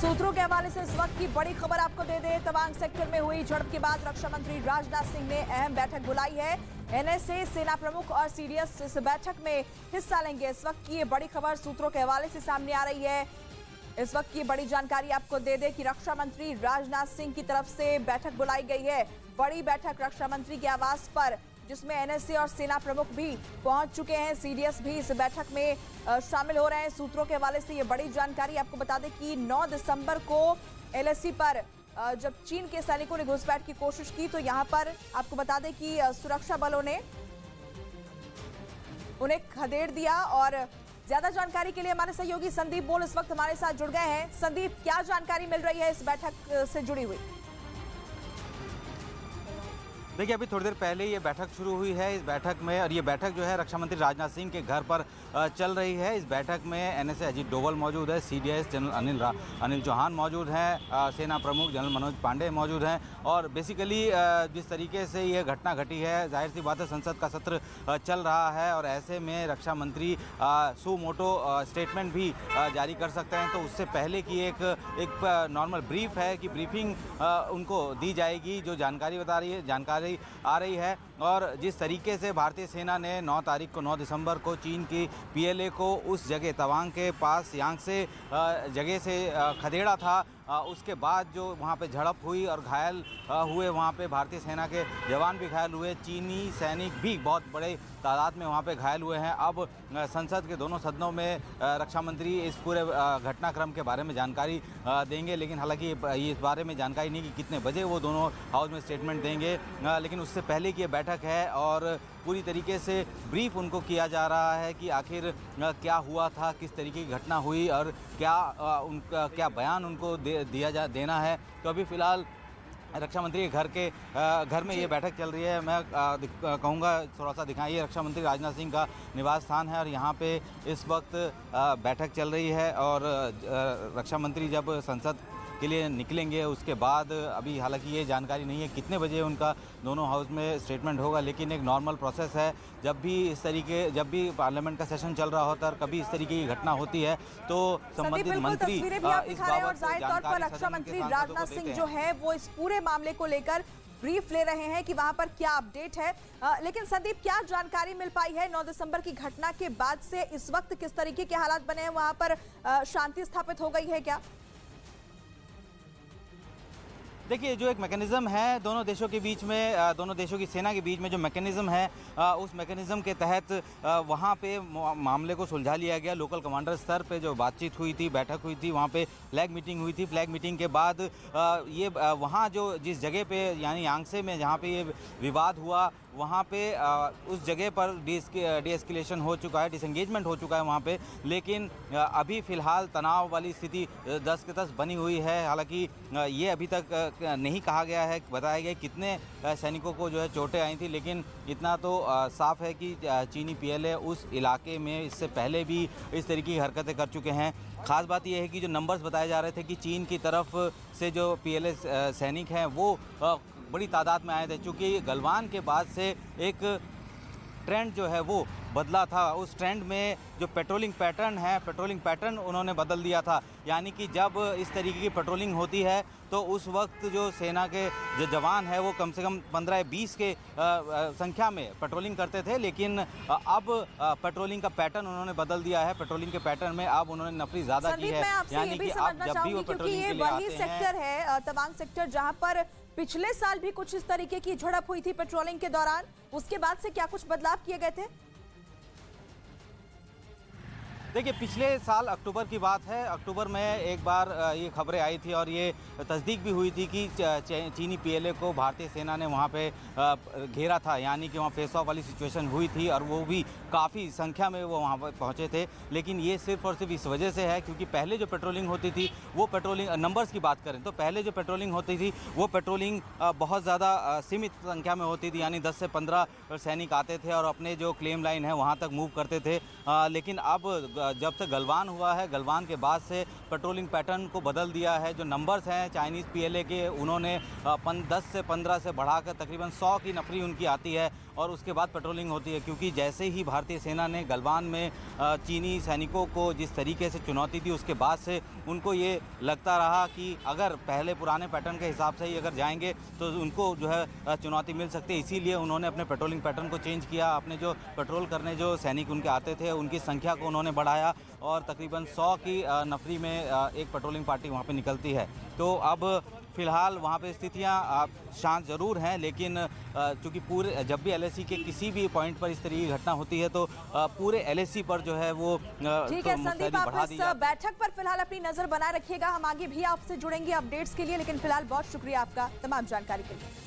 सूत्रों के हवाले से इस वक्त की बड़ी खबर आपको दे दें। तवांग सेक्टर में हुई झड़प के बाद रक्षा मंत्री राजनाथ सिंह ने अहम बैठक बुलाई है। एनएसए, सेना प्रमुख और सीडीएस इस बैठक में हिस्सा लेंगे। इस वक्त की ये बड़ी खबर सूत्रों के हवाले से सामने आ रही है। इस वक्त की बड़ी जानकारी आपको दे दें कि रक्षा मंत्री राजनाथ सिंह की तरफ से बैठक बुलाई गई है। बड़ी बैठक रक्षा मंत्री के आवास पर, जिसमें एनएसए और सेना प्रमुख भी पहुंच चुके हैं। सीडीएस भी इस बैठक में शामिल हो रहे हैं। सूत्रों के हवाले से ये बड़ी जानकारी आपको बता दें कि 9 दिसंबर को एलएसी पर जब चीन के सैनिकों ने घुसपैठ की कोशिश की तो यहां पर आपको बता दें कि सुरक्षा बलों ने उन्हें खदेड़ दिया। और ज्यादा जानकारी के लिए हमारे सहयोगी संदीप बोल इस वक्त हमारे साथ जुड़ गए हैं। संदीप, क्या जानकारी मिल रही है इस बैठक से जुड़ी हुई? देखिए, अभी थोड़ी देर पहले ये बैठक शुरू हुई है। इस बैठक में, और ये बैठक जो है रक्षा मंत्री राजनाथ सिंह के घर पर चल रही है। इस बैठक में एनएसए अजीत डोवल मौजूद है, सीडीएस जनरल अनिल चौहान मौजूद हैं, सेना प्रमुख जनरल मनोज पांडे मौजूद हैं। और बेसिकली जिस तरीके से ये घटना घटी है, जाहिर सी बात है संसद का सत्र चल रहा है और ऐसे में रक्षा मंत्री सो मोटो स्टेटमेंट भी जारी कर सकते हैं। तो उससे पहले की एक नॉर्मल ब्रीफ है कि ब्रीफिंग उनको दी जाएगी, जो जानकारी आ रही है। और जिस तरीके से भारतीय सेना ने 9 दिसंबर को चीन की पीएलए को उस जगह तवांग के पास यांगसे जगह से खदेड़ा था, उसके बाद जो वहाँ पे झड़प हुई और घायल हुए, वहाँ पे भारतीय सेना के जवान भी घायल हुए, चीनी सैनिक भी बहुत बड़े तादाद में वहाँ पे घायल हुए हैं। अब संसद के दोनों सदनों में रक्षा मंत्री इस पूरे घटनाक्रम के बारे में जानकारी देंगे। लेकिन हालांकि ये इस बारे में जानकारी नहीं कि कितने बजे वो दोनों हाउस में स्टेटमेंट देंगे। लेकिन उससे पहले की ये बैठक है और पूरी तरीके से ब्रीफ उनको किया जा रहा है कि आखिर क्या हुआ था, किस तरीके की घटना हुई और क्या बयान उनको देना है। तो अभी फ़िलहाल रक्षा मंत्री के घर में ये बैठक चल रही है। मैं कहूँगा थोड़ा सा दिखाइए, रक्षा मंत्री राजनाथ सिंह का निवास स्थान है और यहाँ पे इस वक्त बैठक चल रही है। और रक्षा मंत्री जब संसद के लिए निकलेंगे उसके बाद, अभी हालांकि ये जानकारी नहीं है कितने बजे उनका दोनों हाउस में स्टेटमेंट होगा, लेकिन एक नॉर्मल प्रोसेस है। जब भी पार्लियामेंट का सेशन चल रहा होता है और कभी इस तरीके की घटना होती है तो संबंधित मंत्री इस बाबत जानकारी रक्षा मंत्री राजनाथ सिंह जो है वो इस पूरे मामले को लेकर ब्रीफ ले रहे हैं कि वहां पर क्या अपडेट है। लेकिन संदीप, क्या जानकारी मिल पाई है 9 दिसंबर की घटना के बाद से इस वक्त किस तरीके के हालात बने हैं? वहां पर शांति स्थापित हो गई है क्या? देखिए, जो एक मैकेनिज़्म है दोनों देशों के बीच में, दोनों देशों की सेना के बीच में जो मैकेनिज़्म है, उस मैकेनिज़्म के तहत वहाँ पे मामले को सुलझा लिया गया। लोकल कमांडर स्तर पे जो बातचीत हुई थी, बैठक हुई थी, वहाँ पे फ्लैग मीटिंग हुई थी। फ्लैग मीटिंग के बाद ये वहाँ जो जिस जगह पे यानी यांगसे में जहाँ पे ये विवाद हुआ, वहाँ पे उस जगह पर डीएस्केलेशन हो चुका है, डिसएंगेजमेंट हो चुका है वहाँ पे। लेकिन अभी फ़िलहाल तनाव वाली स्थिति 10 के 10 बनी हुई है। हालांकि ये अभी तक नहीं कहा गया है, बताया गया कितने सैनिकों को जो है चोटें आई थी, लेकिन इतना तो साफ है कि चीनी पीएलए उस इलाके में इससे पहले भी इस तरीके की हरकतें कर चुके हैं। ख़ास बात यह है कि जो नंबर्स बताए जा रहे थे कि चीन की तरफ से जो पीएलए सैनिक हैं वो बड़ी तादाद में आए थे, चूँकि गलवान के बाद से एक ट्रेंड जो है वो बदला था। उस ट्रेंड में जो पेट्रोलिंग पैटर्न उन्होंने बदल दिया था। यानी कि जब इस तरीके की पेट्रोलिंग होती है तो उस वक्त जो सेना के जो जवान है वो कम से कम 15-20 के संख्या में पेट्रोलिंग करते थे। लेकिन अब पेट्रोलिंग का पैटर्न उन्होंने बदल दिया है। पेट्रोलिंग के पैटर्न में अब उन्होंने नफरी ज़्यादा की है। यानी कि अब जब भी वो पेट्रोलिंग के लिए आते हैं, सेक्टर है तवांग सेक्टर, जहाँ पर पिछले साल भी कुछ इस तरीके की झड़प हुई थी पेट्रोलिंग के दौरान। उसके बाद से क्या कुछ बदलाव किए गए थे? देखिए, पिछले साल अक्टूबर की बात है। अक्टूबर में एक बार ये खबरें आई थी और ये तस्दीक भी हुई थी कि चीनी पीएलए को भारतीय सेना ने वहाँ पे घेरा था। यानी कि वहाँ फेस ऑफ वाली सिचुएशन हुई थी और वो भी काफ़ी संख्या में वो वहाँ पर पहुँचे थे। लेकिन ये सिर्फ और सिर्फ इस वजह से है क्योंकि पहले जो पेट्रोलिंग होती थी वो पेट्रोलिंग, नंबर्स की बात करें तो पहले जो पेट्रोलिंग होती थी वो पेट्रोलिंग बहुत ज़्यादा सीमित संख्या में होती थी। यानी 10 से 15 सैनिक आते थे और अपने जो क्लेम लाइन है वहाँ तक मूव करते थे। लेकिन अब जब से गलवान हुआ है, गलवान के बाद से पेट्रोलिंग पैटर्न को बदल दिया है। जो नंबर्स हैं चाइनीज़ पीएलए के, उन्होंने 10 से 15 से बढ़ाकर तकरीबन 100 की नफरी उनकी आती है और उसके बाद पेट्रोलिंग होती है, क्योंकि जैसे ही भारतीय सेना ने गलवान में चीनी सैनिकों को जिस तरीके से चुनौती दी, उसके बाद से उनको ये लगता रहा कि अगर पहले पुराने पैटर्न के हिसाब से ही अगर जाएंगे तो उनको जो है चुनौती मिल सकती है। इसीलिए उन्होंने अपने पेट्रोलिंग पैटर्न को चेंज किया। अपने जो पेट्रोल करने जो सैनिक उनके आते थे उनकी संख्या को उन्होंने बढ़ाया और तकरीबन 100 की नफरी में एक पेट्रोलिंग पार्टी वहाँ पे निकलती है। तो अब फिलहाल वहाँ पे स्थितियाँ शांत ज़रूर हैं, लेकिन चूँकि पूरे जब भी एलएसी के किसी भी पॉइंट पर इस तरह की घटना होती है तो पूरे एलएसी पर जो है वो ठीक है संदीप, आप इस बैठक पर फिलहाल अपनी नज़र बनाए रखिएगा। हम आगे भी आपसे जुड़ेंगे अपडेट्स के लिए, लेकिन फिलहाल बहुत शुक्रिया आपका तमाम जानकारी के लिए।